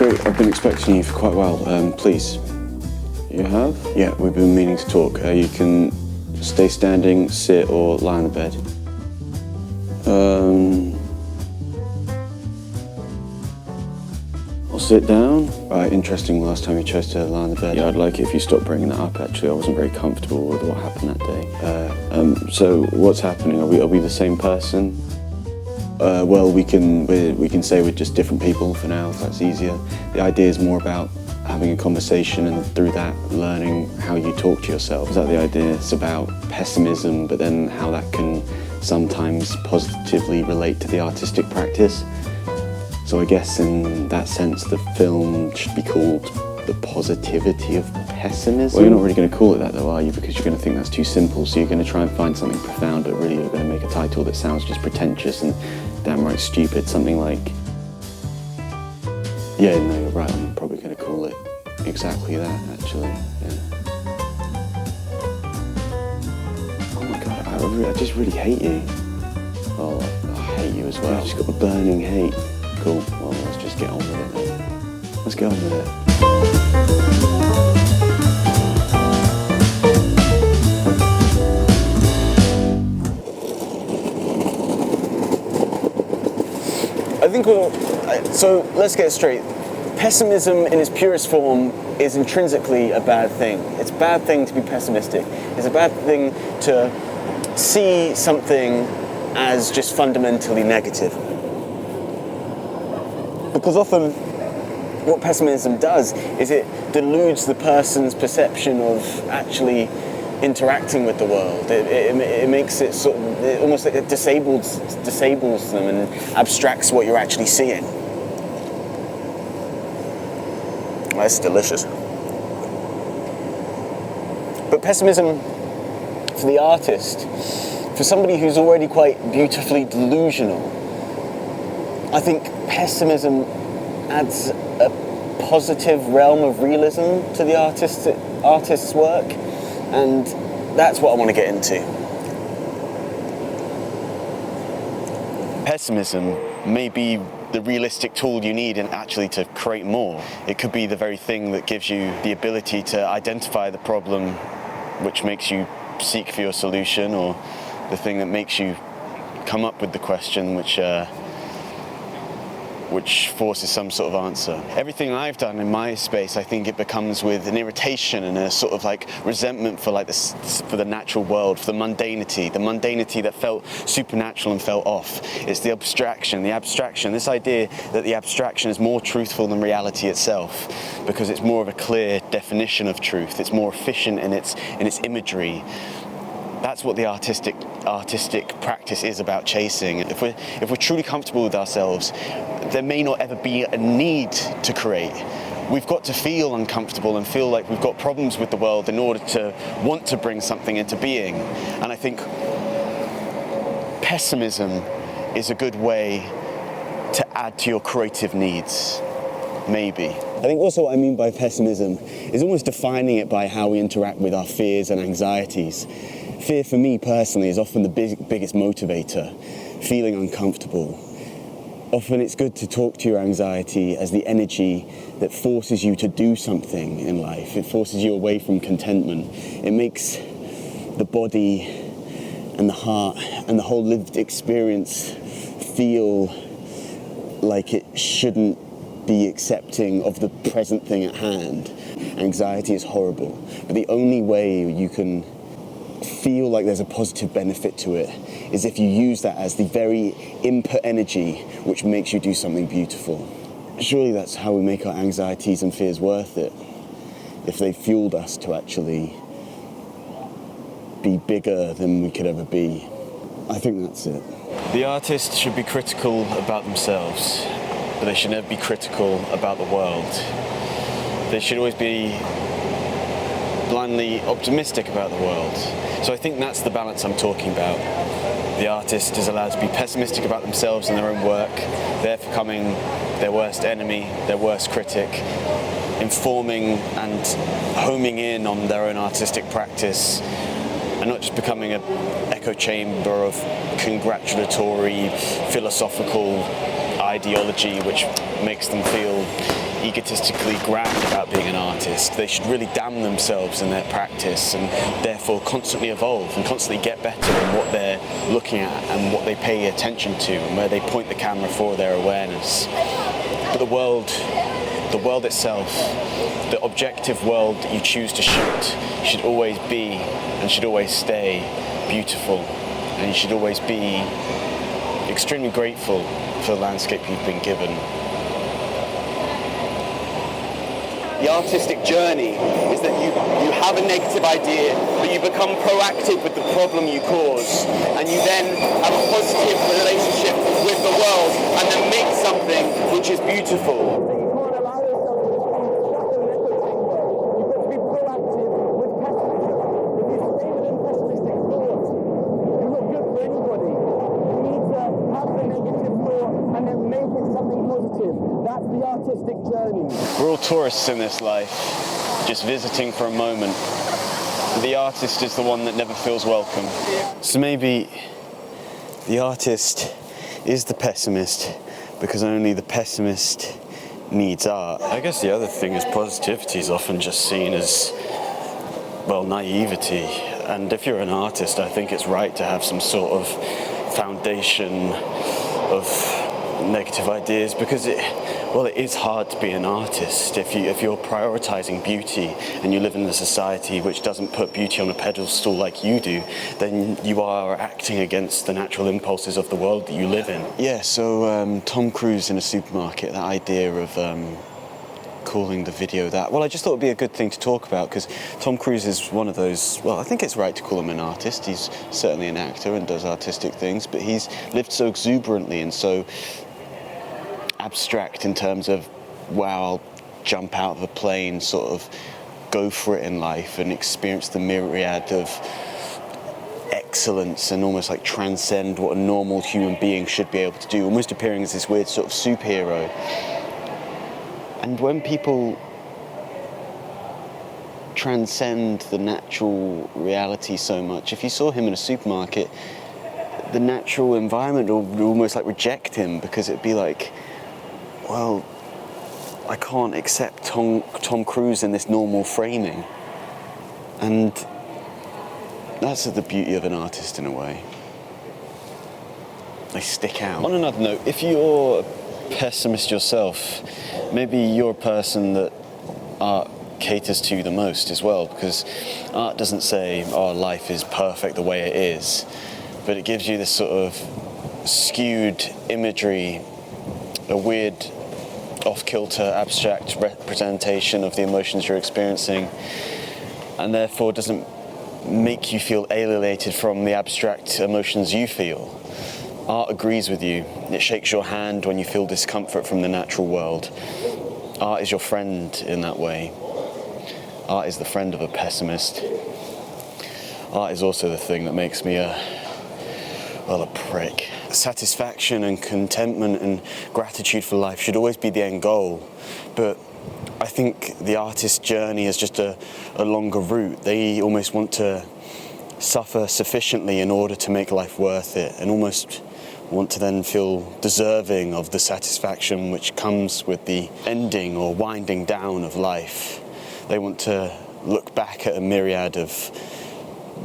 Great, I've been expecting you for quite a while. Please. You have? Yeah, we've been meaning to talk. You can stay standing, sit, or lie on the bed. I'll sit down. Right, interesting, last time you chose to lie on the bed. Yeah, I'd like it if you stopped bringing that up, actually. I wasn't very comfortable with what happened that day. So what's happening? Are we the same person? Well, we can say we're just different people for now, if that's easier. The idea is more about having a conversation and through that learning how you talk to yourself. Is that the idea? It's about pessimism, but then how that can sometimes positively relate to the artistic practice. So I guess in that sense the film should be called The Positivity of Pessimism. Well, you're not really going to call it that though, are you? Because you're going to think that's too simple, so you're going to try and find something profound, but really you're going to make a title that sounds just pretentious and downright stupid. Something like... Yeah, no, you're right, I'm probably going to call it exactly that, actually, yeah. Oh my god, I just really hate you. Oh, I hate you as well. I've just got a burning hate. Cool, well, let's just get on with it then. Let's get on with it. I think so let's get it straight. Pessimism in its purest form is intrinsically a bad thing. It's a bad thing to be pessimistic. It's a bad thing to see something as just fundamentally negative. Because often what pessimism does is it deludes the person's perception of actually interacting with the world. It makes it sort of, it almost like it disables them and abstracts what you're actually seeing. Well, that's delicious. But pessimism for the artist, for somebody who's already quite beautifully delusional, I think pessimism adds a positive realm of realism to the artist's work, and that's what I want to get into. Pessimism may be the realistic tool you need actually to create more. It could be the very thing that gives you the ability to identify the problem which makes you seek for your solution, or the thing that makes you come up with the question which forces some sort of answer. Everything I've done in my space, I think it becomes with an irritation and a sort of like resentment for for the natural world, for the mundanity that felt supernatural and felt off. It's the abstraction, this idea that the abstraction is more truthful than reality itself, because it's more of a clear definition of truth. It's more efficient in its imagery. That's what the artistic practice is about chasing. If we're truly comfortable with ourselves, there may not ever be a need to create. We've got to feel uncomfortable and feel like we've got problems with the world in order to want to bring something into being. And I think pessimism is a good way to add to your creative needs, maybe. I think also what I mean by pessimism is almost defining it by how we interact with our fears and anxieties. Fear for me personally is often the biggest motivator, feeling uncomfortable. Often it's good to talk to your anxiety as the energy that forces you to do something in life. It forces you away from contentment. It makes the body and the heart and the whole lived experience feel like it shouldn't be accepting of the present thing at hand. Anxiety is horrible, but the only way you can feel like there's a positive benefit to it is if you use that as the very input energy which makes you do something beautiful. Surely that's how we make our anxieties and fears worth it, if they fueled us to actually be bigger than we could ever be. I think that's it. The artist should be critical about themselves, but they should never be critical about the world. They should always be blindly optimistic about the world. So I think that's the balance I'm talking about. The artist is allowed to be pessimistic about themselves and their own work, therefore becoming their worst enemy, their worst critic, informing and homing in on their own artistic practice, and not just becoming an echo chamber of congratulatory, philosophical ideology which makes them feel egotistically grand about being an artist. They should really damn themselves in their practice and therefore constantly evolve and constantly get better in what they're looking at and what they pay attention to and where they point the camera for their awareness. But the world itself, the objective world that you choose to shoot, should always be and should always stay beautiful, and you should always be extremely grateful for the landscape you've been given. The artistic journey is that you have a negative idea, but you become proactive with the problem you cause, and you then have a positive relationship with the world, and then make something which is beautiful. That's the artistic journey. We're all tourists in this life, just visiting for a moment. The artist is the one that never feels welcome. So maybe the artist is the pessimist because only the pessimist needs art. I guess the other thing is positivity is often just seen as, well, naivety. And if you're an artist, I think it's right to have some sort of foundation of negative ideas, because it is hard to be an artist if you're prioritizing beauty and you live in a society which doesn't put beauty on a pedestal like you do. Then you are acting against the natural impulses of the world that you live in. Yeah, so Tom Cruise in a supermarket, that idea of calling the video that, well, I just thought it'd be a good thing to talk about, because Tom Cruise is one of those, well, I think it's right to call him an artist. He's certainly an actor and does artistic things, but he's lived so exuberantly and so abstract in terms of, wow, I'll jump out of a plane, sort of go for it in life and experience the myriad of excellence and almost like transcend what a normal human being should be able to do, almost appearing as this weird sort of superhero. And when people transcend the natural reality so much, if you saw him in a supermarket, the natural environment would almost like reject him, because it'd be like, well, I can't accept Tom Cruise in this normal framing. And that's the beauty of an artist in a way. They stick out. On another note, if you're a pessimist yourself, maybe you're a person that art caters to the most as well, because art doesn't say, oh, life is perfect the way it is, but it gives you this sort of skewed imagery, a weird off-kilter abstract representation of the emotions you're experiencing, and therefore doesn't make you feel alienated from the abstract emotions you feel. Art agrees with you. It shakes your hand when you feel discomfort from the natural world. Art is your friend in that way. Art is the friend of a pessimist. Art is also the thing that makes me a prick. Satisfaction and contentment and gratitude for life should always be the end goal, but I think the artist's journey is just a longer route. They almost want to suffer sufficiently in order to make life worth it, and almost want to then feel deserving of the satisfaction which comes with the ending or winding down of life. They want to look back at a myriad of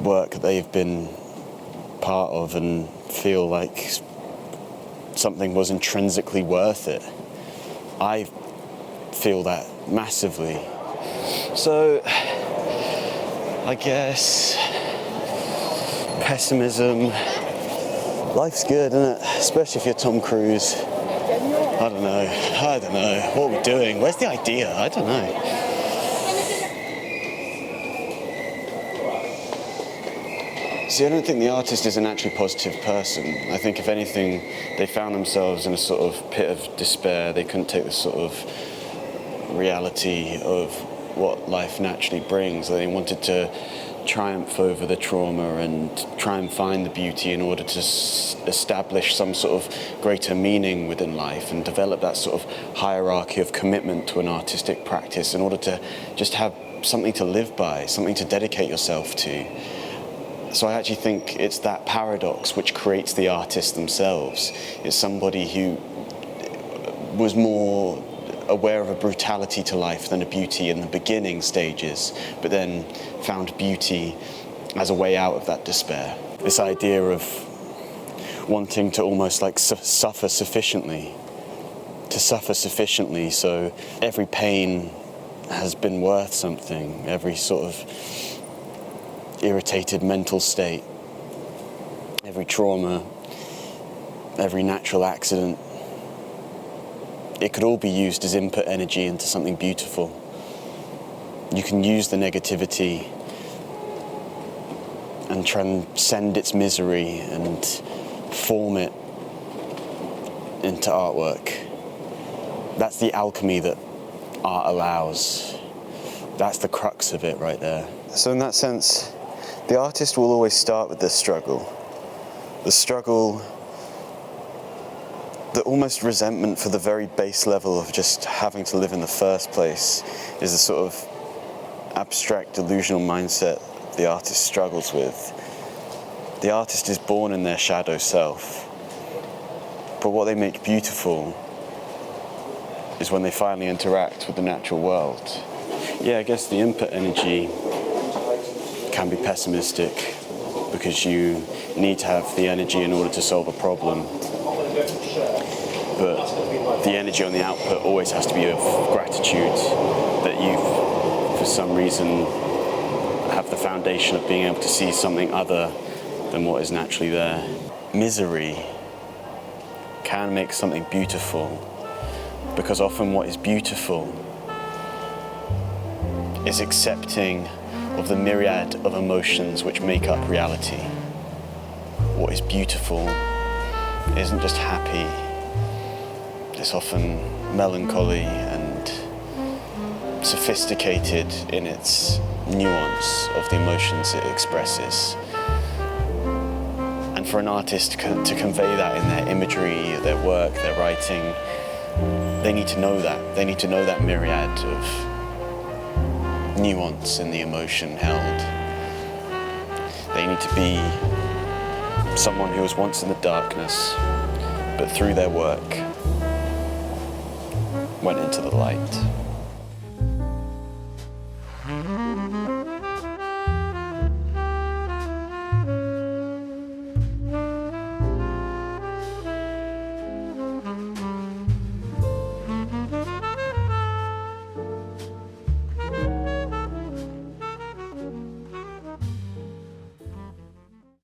work that they've been part of and feel like something was intrinsically worth it. I feel that massively. So I guess pessimism, life's good, isn't it? Especially if you're Tom Cruise. I don't know. What are we doing? Where's the idea? I don't know. See, I don't think the artist is a naturally positive person. I think, if anything, they found themselves in a sort of pit of despair. They couldn't take the sort of reality of what life naturally brings. They wanted to triumph over the trauma and try and find the beauty in order to establish some sort of greater meaning within life and develop that sort of hierarchy of commitment to an artistic practice in order to just have something to live by, something to dedicate yourself to. So I actually think it's that paradox which creates the artists themselves. It's somebody who was more aware of a brutality to life than a beauty in the beginning stages, but then found beauty as a way out of that despair. This idea of wanting to almost like suffer sufficiently, so every pain has been worth something, every sort of irritated mental state, every trauma, every natural accident, it could all be used as input energy into something beautiful. You can use the negativity and transcend its misery and form it into artwork. That's the alchemy that art allows. That's the crux of it right there. So in that sense, the artist will always start with this struggle. The struggle, the almost resentment for the very base level of just having to live in the first place is a sort of abstract, delusional mindset the artist struggles with. The artist is born in their shadow self, but what they make beautiful is when they finally interact with the natural world. Yeah, I guess the input energy can be pessimistic because you need to have the energy in order to solve a problem. But the energy on the output always has to be of gratitude that you, for some reason, have the foundation of being able to see something other than what is naturally there. Misery can make something beautiful, because often what is beautiful is accepting of the myriad of emotions which make up reality. What is beautiful isn't just happy, it's often melancholy and sophisticated in its nuance of the emotions it expresses. And for an artist to convey that in their imagery, their work, their writing, they need to know that. They need to know that myriad of nuance in the emotion held. They need to be someone who was once in the darkness, but through their work went into the light.